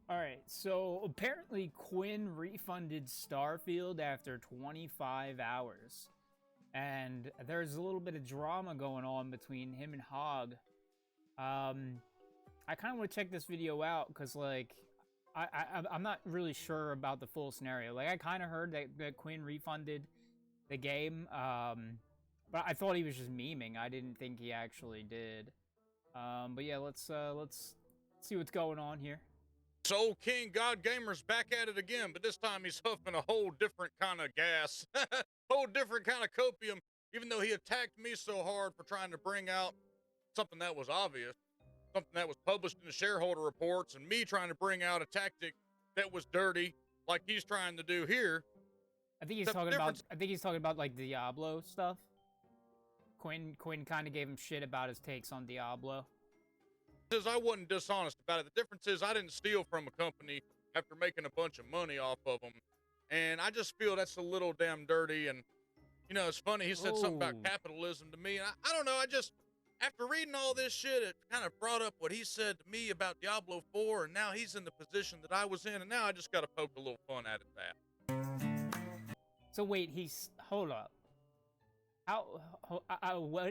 Alright, so apparently Quin refunded Starfield after 25 hours. And there's a little bit of drama going on between him and Hog. I kind of want to check this video out because, like, I'm not really sure about the full scenario. Like, I kind of heard that Quin refunded the game, but I thought he was just memeing. I didn't think he actually did. But yeah, let's see what's going on here. So King God Gamer's back at it again, but this time he's huffing a whole different kind of gas, whole different kind of copium, even though he attacked me so hard for trying to bring out something that was obvious, something that was published in the shareholder reports, and me trying to bring out a tactic that was dirty, like he's trying to do here. I think he's talking about like Diablo stuff. Quin kind of gave him shit about his takes on Diablo. Is I wasn't dishonest about it. The difference is I didn't steal from a company after making a bunch of money off of them. And I just feel that's a little damn dirty. And, you know, it's funny. He said something about capitalism to me. And I don't know. After reading all this shit, it kind of brought up what he said to me about Diablo 4. And now he's in the position that I was in. And now I just got to poke a little fun at it. So wait, hold up.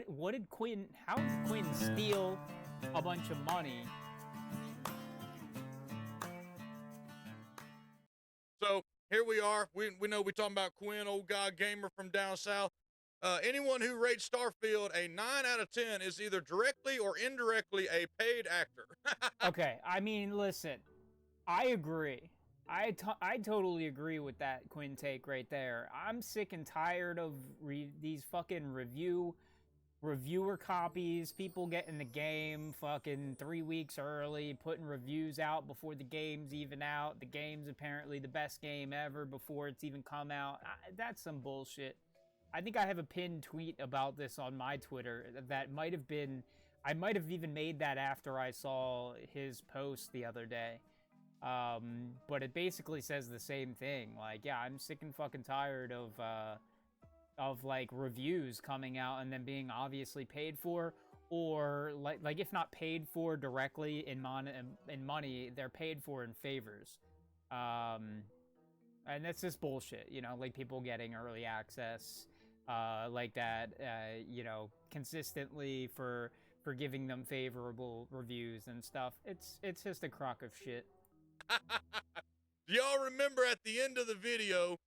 What did Quin, how did Quin steal a bunch of money? So here we are. We know we talking about Quin, old God gamer from down south. Anyone who rates Starfield a 9 out of 10 is either directly or indirectly a paid actor. Okay, I mean, listen, I agree. I totally agree with that Quin take right there. I'm sick and tired of these fucking reviewer copies, people getting the game fucking 3 weeks early, putting reviews out before the game's even out. The game's apparently the best game ever before it's even come out. That's some bullshit. I think I have a pinned tweet about this on my Twitter that might have been... I might have even made that after I saw his post the other day. But it basically says the same thing. Like, yeah, I'm sick and fucking tired of like reviews coming out and then being obviously paid for, or like if not paid for directly in money, they're paid for in favors. And that's just bullshit, you know, like people getting early access, like that, you know, consistently for giving them favorable reviews and stuff. It's just a crock of shit. Do y'all remember at the end of the video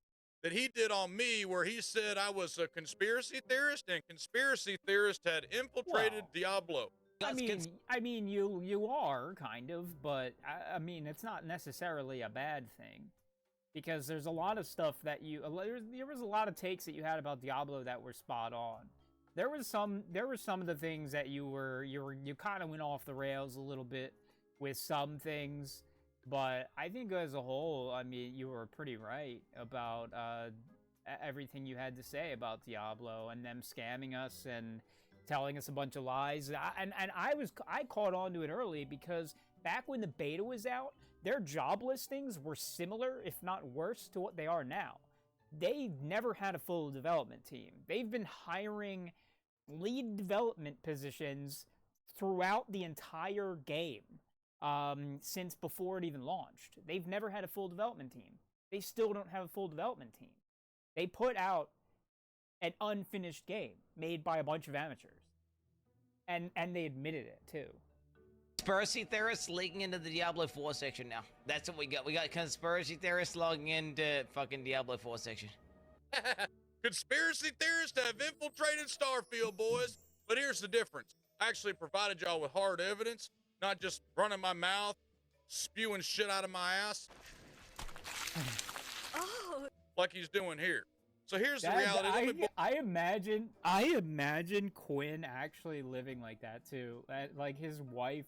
that he did on me where he said I was a conspiracy theorist and conspiracy theorists had infiltrated Diablo? I mean, you are kind of, but I mean, it's not necessarily a bad thing, because there's a lot of stuff that there was a lot of takes that you had about Diablo that were spot on. There were some of the things that you kind of went off the rails a little bit with some things. But I think as a whole, I mean, you were pretty right about everything you had to say about Diablo and them scamming us and telling us a bunch of lies. I caught on to it early because back when the beta was out, their job listings were similar, if not worse, to what they are now. They never had a full development team. They've been hiring lead development positions throughout the entire game. Since before it even launched. They've never had a full development team. They still don't have a full development team. They put out an unfinished game made by a bunch of amateurs. And they admitted it, too. Conspiracy theorists leaking into the Diablo 4 section now. That's what we got. We got conspiracy theorists logging into fucking Diablo 4 section. Conspiracy theorists have infiltrated Starfield, boys. But here's the difference. I actually provided y'all with hard evidence. Not just running my mouth, spewing shit out of my ass. Oh. Like he's doing here. So here's the reality. I imagine Quin actually living like that too. Like his wife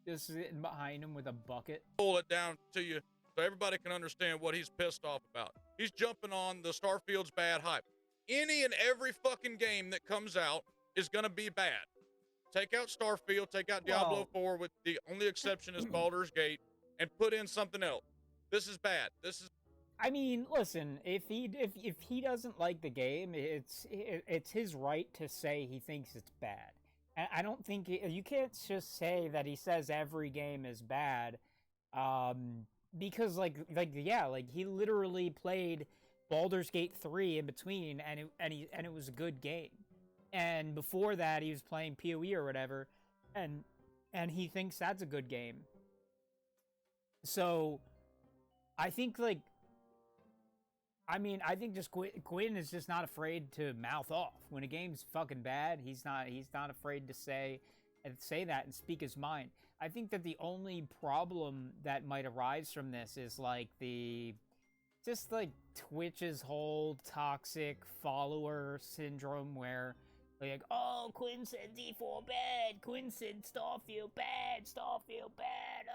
just sitting behind him with a bucket. Pull it down to you so everybody can understand what he's pissed off about. He's jumping on the Starfield's bad hype. Any and every fucking game that comes out is gonna be bad. Take out Starfield, take out Diablo 4, with the only exception is Baldur's Gate, and put in something else. This is bad. This is... I mean, listen, if he doesn't like the game, it's his right to say he thinks it's bad. And I don't think you can't just say that he says every game is bad, because yeah, like he literally played Baldur's Gate 3 in between, and it was a good game. And before that, he was playing PoE or whatever, and he thinks that's a good game. So, I think like, I mean, I think just Quin is just not afraid to mouth off when a game's fucking bad. He's not afraid to say that and speak his mind. I think that the only problem that might arise from this is like just like Twitch's whole toxic follower syndrome where like, oh, Quin said D4 bad, Quin said Starfield bad, Starfield bad.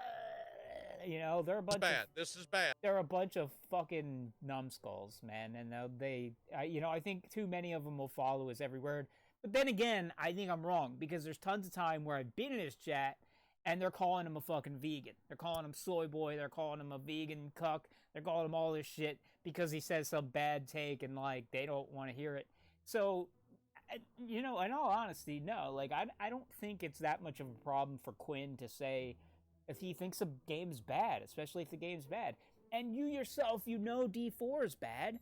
You know, they're a bunch bad. of This is bad. they're a bunch of fucking numbskulls, man, and you know, I think too many of them will follow his every word. But then again, I think I'm wrong because there's tons of time where I've been in his chat and they're calling him a fucking vegan. They're calling him soy boy. They're calling him a vegan cuck. They're calling him all this shit because he says some bad take and like they don't want to hear it. So, you know, in all honesty, no, like I don't think it's that much of a problem for Quin to say if he thinks a game's bad, especially if the game's bad. And you yourself, you know D4 is bad.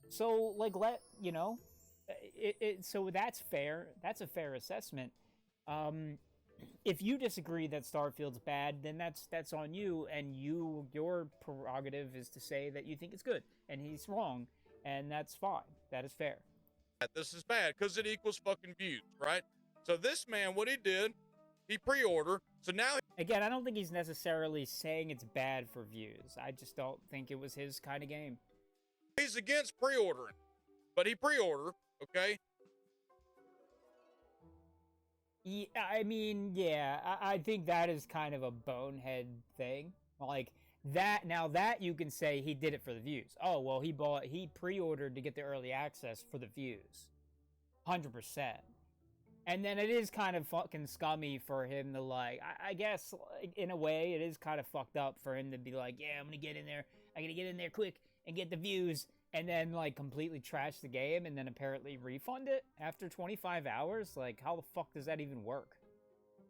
So, like, you know, so that's fair. That's a fair assessment. If you disagree that Starfield's bad, then that's on you, and your prerogative is to say that you think it's good, and he's wrong, and that's fine. That is fair. This is bad because it equals fucking views, right? So this man, what he did, he pre-ordered. So now, again, I don't think he's necessarily saying it's bad for views. I just don't think it was his kind of game. he's against pre-ordering, but he pre-ordered, okay? Yeah, I mean, yeah, I think that is kind of a bonehead thing. Like, that you can say he did it for the views. Oh, well, he pre-ordered to get the early access for the views. 100%. And then it is kind of fucking scummy for him to, like, I guess, like, in a way, it is kind of fucked up for him to be like, yeah, I'm gonna get in there, quick and get the views, and then, like, completely trash the game and then apparently refund it after 25 hours? Like, how the fuck does that even work?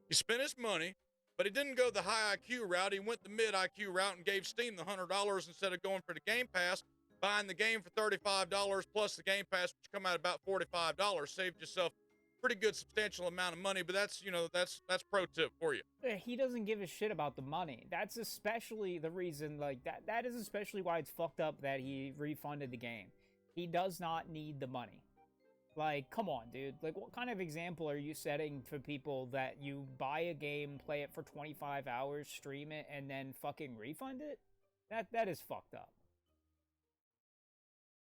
He spent his money, but he didn't go the high IQ route. He went the mid IQ route and gave Steam the $100 instead of going for the Game Pass, buying the game for $35 plus the Game Pass, which come out about $45. Saved yourself pretty good substantial amount of money, but that's, you know, that's pro tip for you. He doesn't give a shit about the money. That's especially the reason, like, that is especially why it's fucked up that he refunded the game. He does not need the money. Like, come on, dude. Like, what kind of example are you setting for people that you buy a game, play it for 25 hours, stream it, and then fucking refund it? That is fucked up.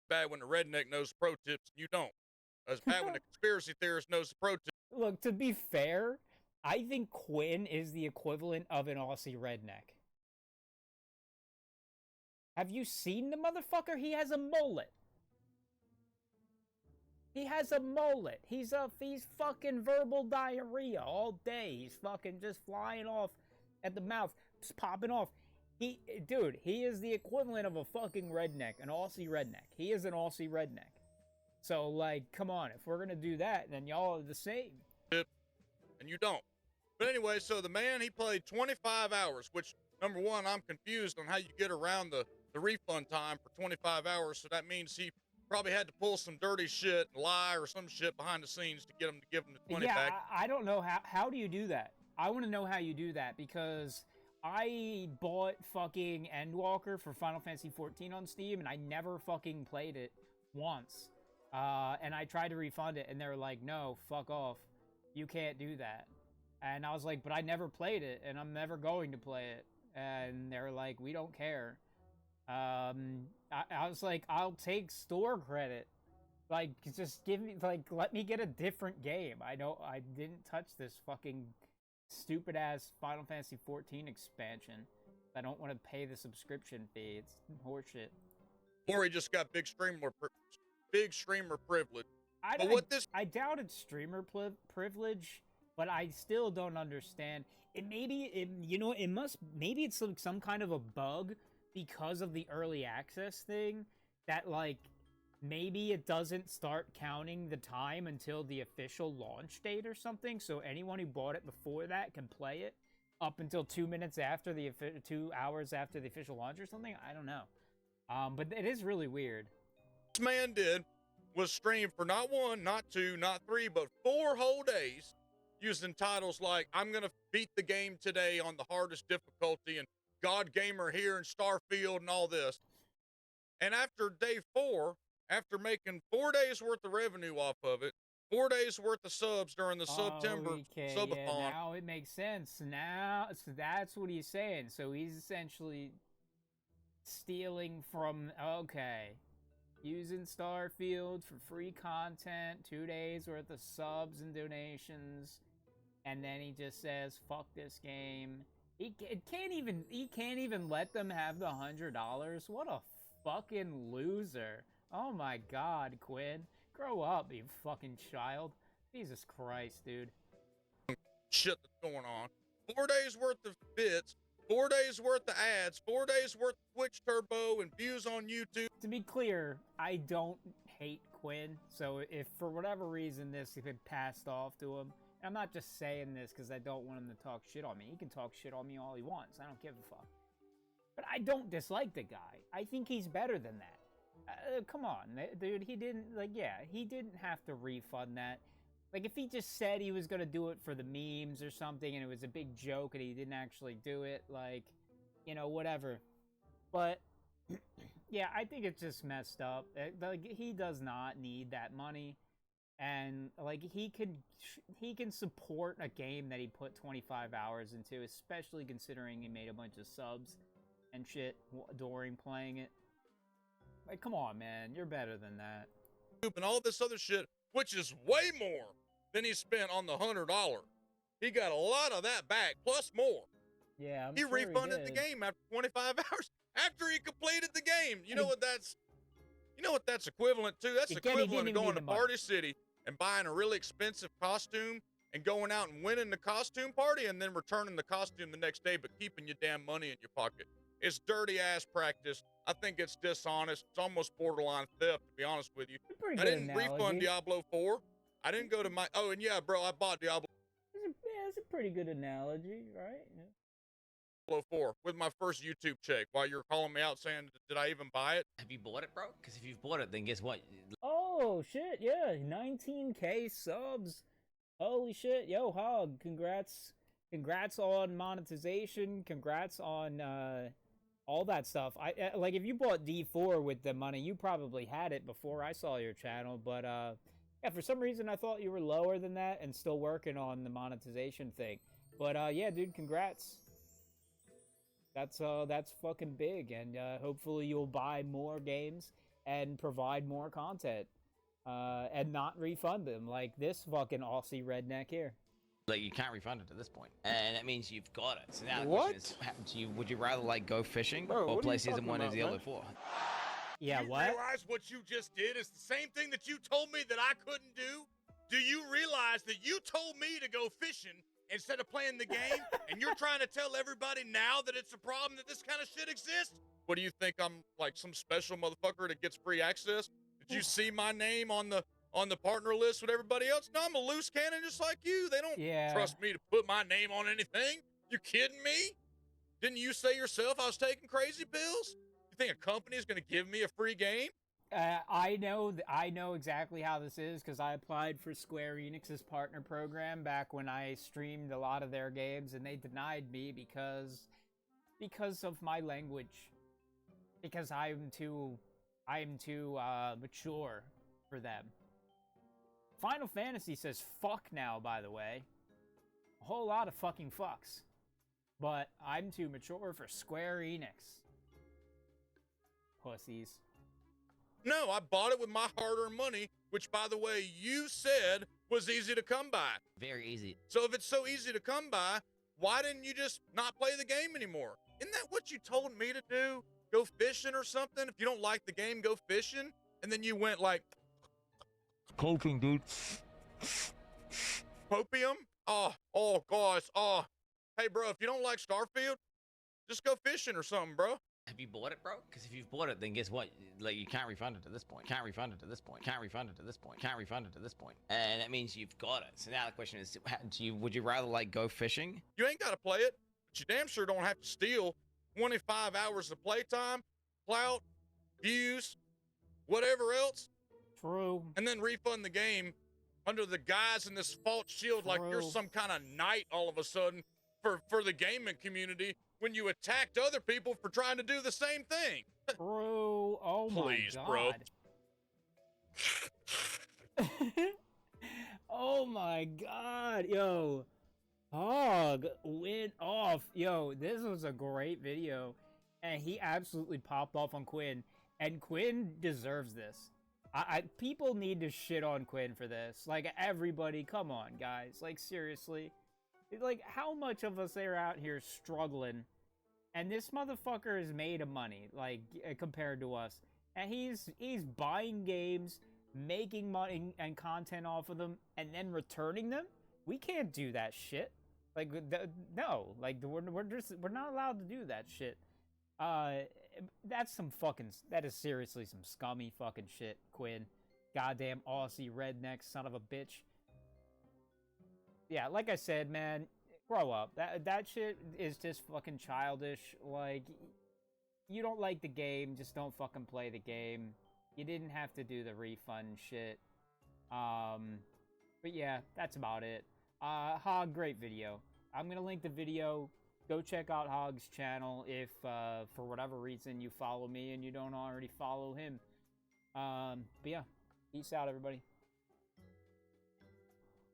Bad when the redneck knows the pro tips and you don't. It's bad when the conspiracy theorist knows the pro tips. Look, to be fair, I think Quin is the equivalent of an Aussie redneck. Have you seen the motherfucker? He has a mullet. He has a mullet. He's fucking verbal diarrhea all day. He's fucking just flying off at the mouth, just popping off. He is the equivalent of a fucking redneck, an Aussie redneck. He is an Aussie redneck. So, like, come on. If we're gonna do that, then y'all are the same. And you don't. But anyway, so the man, he played 25 hours, which, number one, I'm confused on how you get around the refund time for 25 hours. So that means he probably had to pull some dirty shit, lie or some shit behind the scenes to get him to give him the 20 back. I don't know how do you do that? I want to know how you do that because I bought fucking Endwalker for Final Fantasy 14 on Steam and I never fucking played it once. And I tried to refund it and they were like, no, fuck off. You can't do that. And I was like, but I never played it and I'm never going to play it. And they were like, we don't care. I was like, I'll take store credit. Like, just give me, like, let me get a different game. I didn't touch this fucking stupid ass Final Fantasy 14 expansion. I don't want to pay the subscription fee. It's horseshit. Or he just got big streamer privilege. I doubted streamer privilege, but I still don't understand. Maybe it's like some kind of a bug because of the early access thing that, like, maybe it doesn't start counting the time until the official launch date or something, so anyone who bought it before that can play it. up until 2 minutes after 2 hours after the official launch or something. I don't know. But it is really weird. This man did was stream for not 1, not 2, not 3, but 4 whole days using titles like I'm going to beat the game today on the hardest difficulty and God Gamer here and Starfield and all this. And after day 4, after making 4 days worth of revenue off of it, 4 days worth of subs during the September subathon. Yeah, now it makes sense. Now, so that's what he's saying. So he's essentially stealing from, okay, using Starfield for free content, 2 days worth of subs and donations, and then he just says, fuck this game. He can't even let them have the $100. What a fucking loser. Oh my god, Quin. Grow up, you fucking child. Jesus Christ, dude. Shit that's going on. 4 days worth of bits, 4 days worth of ads, 4 days worth of Twitch Turbo and views on YouTube. To be clear, I don't hate Quin, so if for whatever reason this had been passed off to him, and I'm not just saying this because I don't want him to talk shit on me. He can talk shit on me all he wants. I don't give a fuck. But I don't dislike the guy. I think he's better than that. Come on, dude, he didn't, like, yeah, he didn't have to refund that. Like, if he just said he was gonna do it for the memes or something, and it was a big joke, and he didn't actually do it, like, you know, whatever. But, yeah, I think it's just messed up. Like, he does not need that money, and, like, he can support a game that he put 25 hours into, especially considering he made a bunch of subs and shit during playing it. Like, come on, man. You're better than that. And all this other shit, which is way more than he spent on the $100. He got a lot of that back, plus more. Yeah, he refunded the game after 25 hours after he completed the game. You know what that's equivalent to? That's equivalent to going to Party City and buying a really expensive costume and going out and winning the costume party and then returning the costume the next day, but keeping your damn money in your pocket. It's dirty ass practice. I think it's dishonest. It's almost borderline theft, to be honest with you. I didn't refund Diablo 4. I didn't go to my... Oh, and yeah, bro, I bought Diablo... Yeah, it's a pretty good analogy, right? Yeah. Diablo 4 with my first YouTube check while you were calling me out saying, did I even buy it? Have you bought it, bro? Because if you've bought it, then guess what? Oh, shit, yeah. 19K subs. Holy shit. Yo, Hog, congrats. Congrats on monetization. Congrats on, all that stuff. Like, if you bought D4 with the money, you probably had it before I saw your channel, but, yeah, for some reason I thought you were lower than that and still working on the monetization thing. But, yeah, dude, congrats. That's fucking big, and, hopefully you'll buy more games and provide more content, and not refund them, like this fucking Aussie redneck here. Like, you can't refund it at this point, and that means you've got it. So now the question is, what happened to you? Would you rather, like, go fishing or play Season 1 of Diablo 4? Yeah, you what? realize what you just did is the same thing that you told me that I couldn't do? Do you realize that you told me to go fishing instead of playing the game, and you're trying to tell everybody now that it's a problem that this kind of shit exists? What do you think, I'm like some special motherfucker that gets free access? Did you see my name on the partner list with everybody else? No, I'm a loose cannon just like you. They don't trust me to put my name on anything. You kidding me? Didn't you say yourself I was taking crazy pills? You think a company is going to give me a free game? I know exactly how this is because I applied for Square Enix's partner program back when I streamed a lot of their games, and they denied me because of my language. Because I'm too mature for them. Final Fantasy says fuck now, by the way. A whole lot of fucking fucks. But I'm too mature for Square Enix. Pussies. No, I bought it with my hard-earned money, which, by the way, you said was easy to come by. Very easy. So if it's so easy to come by, why didn't you just not play the game anymore? Isn't that what you told me to do? Go fishing or something? If you don't like the game, go fishing? And then you went like... Coping, dude. Popium? Oh, gosh. Oh. Hey, bro, if you don't like Starfield, just go fishing or something, bro. Have you bought it, bro? Because if you've bought it, then guess what? Like, you can't refund it at this point. Can't refund it at this point. Can't refund it at this point. Can't refund it at this point. And that means you've got it. So now the question is, what happened to you? Would you rather, like, go fishing? You ain't got to play it. but you damn sure don't have to steal 25 hours of playtime, clout, views, whatever else, True. and then refund the game under the guise in this false shield like you're True. some kind of knight all of a sudden for the gaming community when you attacked other people for trying to do the same thing. True. Oh Please, my bro. god. Oh my god, yo. Hog went off. Yo, this was a great video. And he absolutely popped off on Quin. And Quin deserves this. People need to shit on Quin for this. Like, everybody, come on, guys. Like, seriously. Like, how much of us are out here struggling? And this motherfucker is made of money, like, compared to us. And he's buying games, making money and content off of them, and then returning them? We can't do that shit. Like, no. Like, we're not allowed to do that shit. That is seriously some scummy fucking shit, Quin. Goddamn Aussie redneck son of a bitch. Yeah, like I said, man, grow up. That shit is just fucking childish. Like, you don't like the game, just don't fucking play the game. You didn't have to do the refund shit. But yeah, that's about it. Hog, great video. I'm gonna link the video. Go check out Hog's channel if, for whatever reason, you follow me and you don't already follow him. But yeah, peace out, everybody.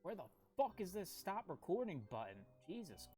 Where the fuck is this stop recording button? Jesus